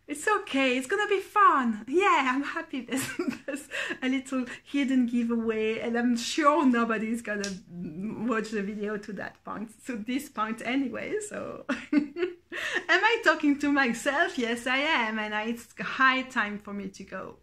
it's okay, it's gonna be fun. Yeah, I'm happy there's a little hidden giveaway, and I'm sure nobody's gonna watch the video to that point, to this point anyway, so. Am I talking to myself? Yes, I am, and it's high time for me to go.